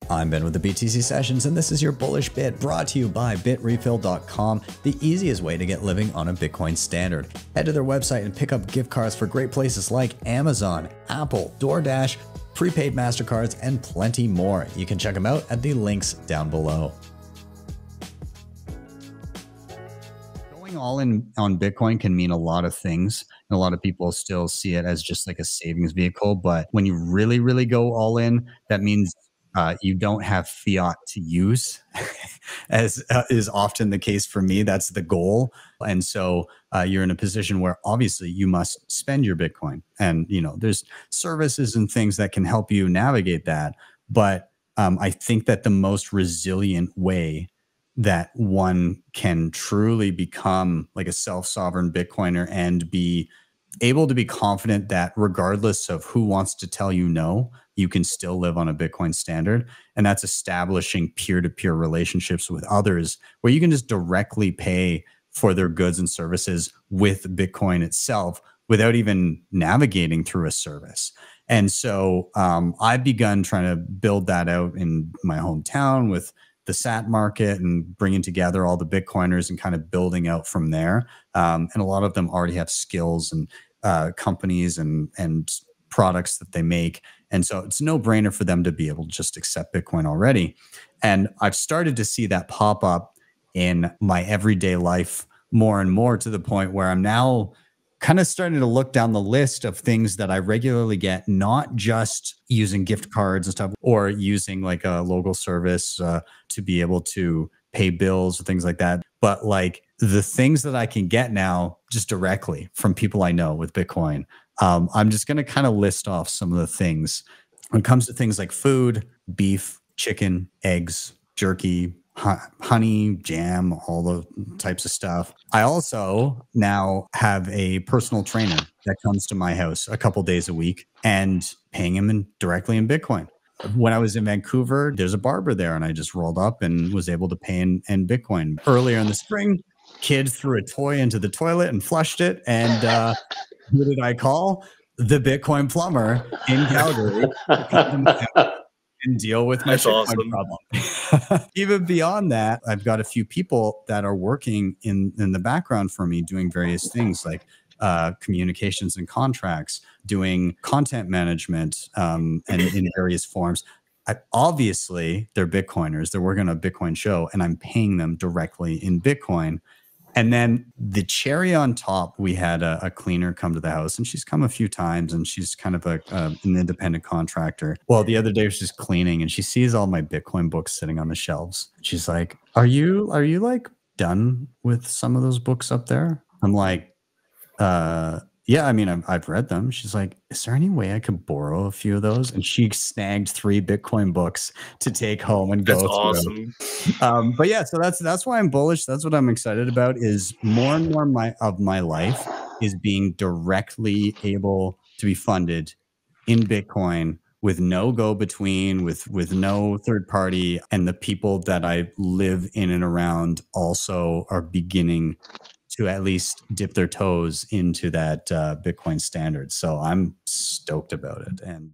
I'm Ben with the BTC Sessions, and this is your Bullish Bit brought to you by BITREFILL.com, the easiest way to get living on a Bitcoin standard. Head to their website and pick up gift cards for great places like Amazon, Apple, DoorDash, prepaid MasterCards, and plenty more. You can check them out at the links down below. Going all in on Bitcoin can mean a lot of things, and a lot of people still see it as just like a savings vehicle. But when you really, really go all in, that means you don't have fiat to use, as is often the case for me. That's the goal. And so you're in a position where obviously you must spend your Bitcoin. And, you know, there's services and things that can help you navigate that. But I think that the most resilient way that one can truly become like a self-sovereign Bitcoiner and be able to be confident that regardless of who wants to tell you no, you can still live on a Bitcoin standard. And that's establishing peer-to-peer relationships with others where you can just directly pay for their goods and services with Bitcoin itself without even navigating through a service. And so I've begun trying to build that out in my hometown with the SAT market and bringing together all the Bitcoiners and kind of building out from there. And a lot of them already have skills and companies and products that they make. And so it's a no-brainer for them to be able to just accept Bitcoin already. And I've started to see that pop up in my everyday life more and more, to the point where I'm now kind of starting to look down the list of things that I regularly get, not just using gift cards and stuff or using like a local service to be able to pay bills or things like that, but like the things that I can get now just directly from people I know with Bitcoin. I'm just going to kind of list off some of the things when it comes to things like food, beef, chicken, eggs, jerky, honey, jam, all the types of stuff. I also now have a personal trainer that comes to my house a couple days a week and paying him directly in Bitcoin. When I was in Vancouver, there's a barber there, and I just rolled up and was able to pay in Bitcoin. Earlier in the spring, kid threw a toy into the toilet and flushed it. And who did I call? The Bitcoin plumber in Calgary to come to my house and deal with my shitcoin problem. Even beyond that, I've got a few people that are working in the background for me, doing various things like communications and contracts, doing content management, and in various forms. Obviously, they're Bitcoiners. They're working on a Bitcoin show, and I'm paying them directly in Bitcoin. And then the cherry on top, we had a cleaner come to the house, and she's come a few times, and she's kind of an independent contractor. Well, the other day she's cleaning, and she sees all my Bitcoin books sitting on the shelves. She's like, "Are you like done with some of those books up there?" I'm like, yeah, I mean, I've read them. She's like, "Is there any way I could borrow a few of those?" And she snagged 3 Bitcoin books to take home and go through. Awesome. But yeah, so that's why I'm bullish. That's what I'm excited about, is more and more of my life is being directly able to be funded in Bitcoin with no go-between, with no third party. And the people that I live in and around also are beginning to at least dip their toes into that Bitcoin standard. So I'm stoked about it. And